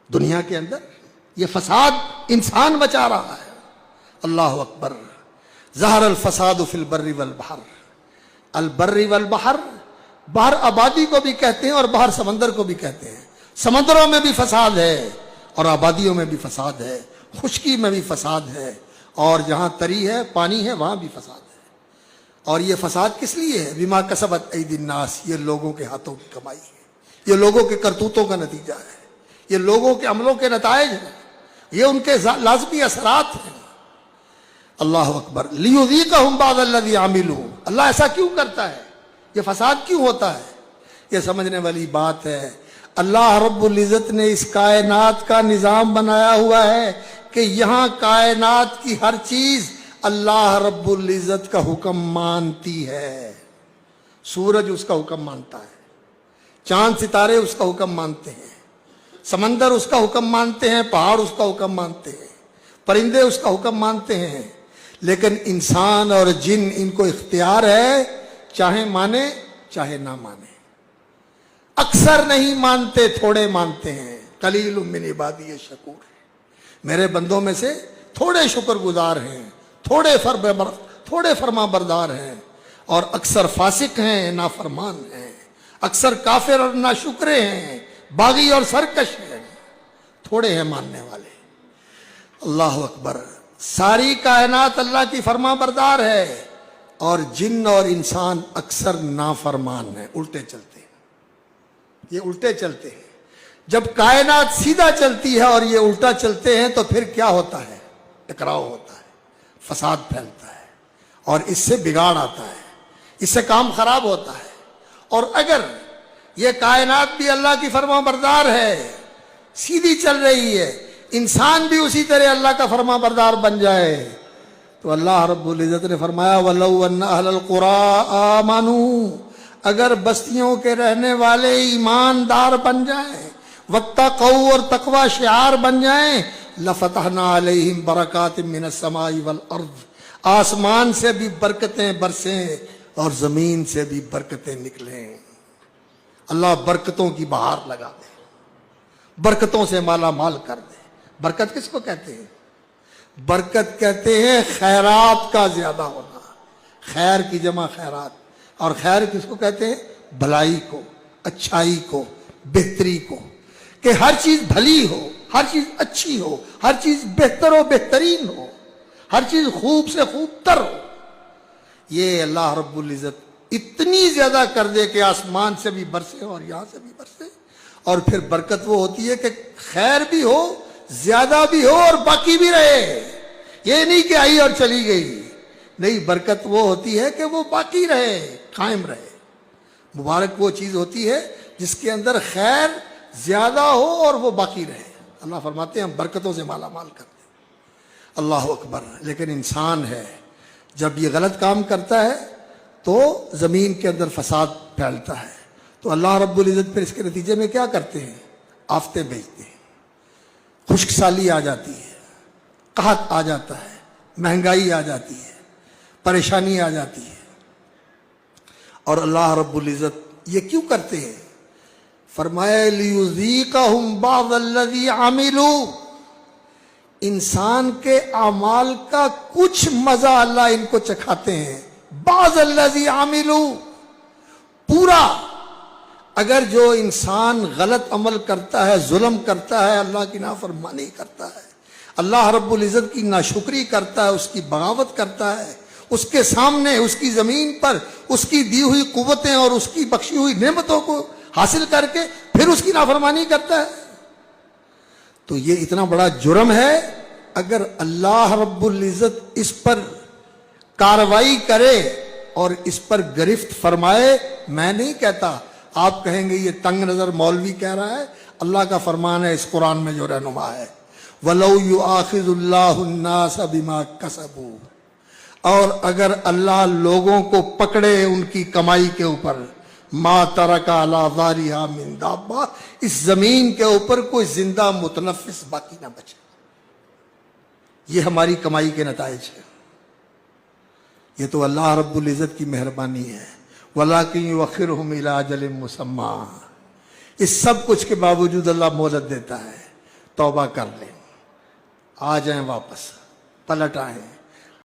دنیا کے اندر یہ فساد انسان مچا رہا ہے۔ اللہ اکبر۔ ظہر الفساد فی البر والبحر۔ البر والبحر، بحر آبادی کو بھی کہتے ہیں اور بحر سمندر کو بھی کہتے ہیں۔ سمندروں میں بھی فساد ہے اور آبادیوں میں بھی فساد ہے، خشکی میں بھی فساد ہے، اور جہاں تری ہے پانی ہے وہاں بھی فساد ہے۔ اور یہ فساد کس لیے ہے؟ بما کسبت ایدی الناس، یہ لوگوں کے ہاتھوں کی کمائی ہے، یہ لوگوں کے کرتوتوں کا نتیجہ ہے، یہ لوگوں کے عملوں کے نتائج ہیں، یہ ان کے لازمی اثرات ہیں۔ اللہ اکبر۔ لیذیقہم بعض الذی عملوا، اللہ ایسا کیوں کرتا ہے؟ یہ فساد کیوں ہوتا ہے؟ یہ سمجھنے والی بات ہے۔ اللہ رب العزت نے اس کائنات کا نظام بنایا ہوا ہے کہ یہاں کائنات کی ہر چیز اللہ رب العزت کا حکم مانتی ہے۔ سورج اس کا حکم مانتا ہے، چاند ستارے اس کا حکم مانتے ہیں، سمندر اس کا حکم مانتے ہیں، پہاڑ اس کا حکم مانتے ہیں، پرندے اس کا حکم مانتے ہیں، لیکن انسان اور جن ان کو اختیار ہے، چاہے مانے چاہے نہ مانے۔ اکثر نہیں مانتے، تھوڑے مانتے ہیں۔ قلیل من عبادی الشکور، میرے بندوں میں سے تھوڑے شکر گزار ہیں، تھوڑے فرما بردار ہیں، اور اکثر فاسق ہیں، نافرمان ہیں، اکثر کافر اور ناشکرے ہیں، باغی اور سرکش ہیں، تھوڑے ہیں ماننے والے۔ اللہ اکبر۔ ساری کائنات اللہ کی فرما بردار ہے، اور جن اور انسان اکثر نافرمان ہیں، الٹے چلتے ہیں۔ یہ الٹے چلتے ہیں۔ جب کائنات سیدھا چلتی ہے اور یہ الٹا چلتے ہیں تو پھر کیا ہوتا ہے؟ ٹکراؤ ہوتا ہے، فساد پھیلتا ہے، اور اس سے بگاڑ آتا ہے، اس سے کام خراب ہوتا ہے۔ اور اگر یہ کائنات بھی اللہ کی فرما بردار ہے، سیدھی چل رہی ہے، انسان بھی اسی طرح اللہ کا فرما بردار بن جائے، تو اللہ رب العزت نے فرمایا وَلَوْ أَنَّ أَهْلَ الْقُرَىٰ آمَنُوا، اگر بستیوں کے رہنے والے ایماندار بن جائیں، وَاتَّقَوْا، اور تقوی شعار بن جائیں، لَفَتَحْنَا عَلَيْهِمْ بَرَكَاتٍ مِّنَ السَّمَاءِ وَالْأَرْضِ، آسمان سے بھی برکتیں برسیں اور زمین سے بھی برکتیں نکلیں۔ اللہ برکتوں کی بہار لگا دے، برکتوں سے مالا مال کر دے۔ برکت کس کو کہتے ہیں؟ برکت کہتے ہیں خیرات کا زیادہ ہونا، خیر کی جمع خیرات، اور خیر کس کو کہتے ہیں؟ بھلائی کو، اچھائی کو، بہتری کو، کہ ہر چیز بھلی ہو، ہر چیز اچھی ہو، ہر چیز بہتر و بہترین ہو، ہر چیز خوب سے خوب تر ہو۔ یہ اللہ رب العزت اتنی زیادہ کر دے کہ آسمان سے بھی برسے اور یہاں سے بھی برسے۔ اور پھر برکت وہ ہوتی ہے کہ خیر بھی ہو، زیادہ بھی ہو، اور باقی بھی رہے۔ یہ نہیں کہ آئی اور چلی گئی، نہیں، برکت وہ ہوتی ہے کہ وہ باقی رہے، قائم رہے۔ مبارک وہ چیز ہوتی ہے جس کے اندر خیر زیادہ ہو اور وہ باقی رہے۔ اللہ فرماتے ہیں ہم برکتوں سے مالا مال کرتے ہیں۔ اللہ اکبر۔ لیکن انسان ہے، جب یہ غلط کام کرتا ہے تو زمین کے اندر فساد پھیلتا ہے، تو اللہ رب العزت پھر اس کے نتیجے میں کیا کرتے ہیں؟ آفتیں بھیجتے ہیں، خشک سالی آ جاتی ہے، قحط آ جاتا ہے، مہنگائی آ جاتی ہے، پریشانی آ جاتی ہے۔ اور اللہ رب العزت یہ کیوں کرتے ہیں؟ فرمایا لیذیقہم بعض الذی عملوا، انسان کے اعمال کا کچھ مزہ اللہ ان کو چکھاتے ہیں۔ بعض الذی عملوا، پورا۔ اگر جو انسان غلط عمل کرتا ہے، ظلم کرتا ہے، اللہ کی نافرمانی کرتا ہے، اللہ رب العزت کی ناشکری کرتا ہے، اس کی بغاوت کرتا ہے، اس کے سامنے، اس کی زمین پر اس کی دی ہوئی قوتیں اور اس کی بخشی ہوئی نعمتوں کو حاصل کر کے پھر اس کی نافرمانی کرتا ہے، تو یہ اتنا بڑا جرم ہے۔ اگر اللہ رب العزت اس پر کارروائی کرے اور اس پر گرفت فرمائے، میں نہیں کہتا، آپ کہیں گے یہ تنگ نظر مولوی کہہ رہا ہے، اللہ کا فرمان ہے اس قرآن میں جو رہنما ہے، وَلَوْ يُؤَاخِذُ اللَّهُ النَّاسَ بِمَا كَسَبُوا، اور اگر اللہ لوگوں کو پکڑے ان کی کمائی کے اوپر، مَا تَرَكَ عَلَىٰ ظَهْرِهَا مِن دَابَّةٍ، اس زمین کے اوپر کوئی زندہ متنفس باقی نہ بچے۔ یہ ہماری کمائی کے نتائج ہیں، یہ تو اللہ رب العزت کی مہربانی ہے۔ وَلَٰكِن يُؤَخِّرُهُمْ إِلَىٰ أَجَلٍ مُّسَمًّى، اس سب کچھ کے باوجود اللہ مہلت دیتا ہے۔ توبہ کر لیں، آ جائیں واپس، پلٹ آئیں،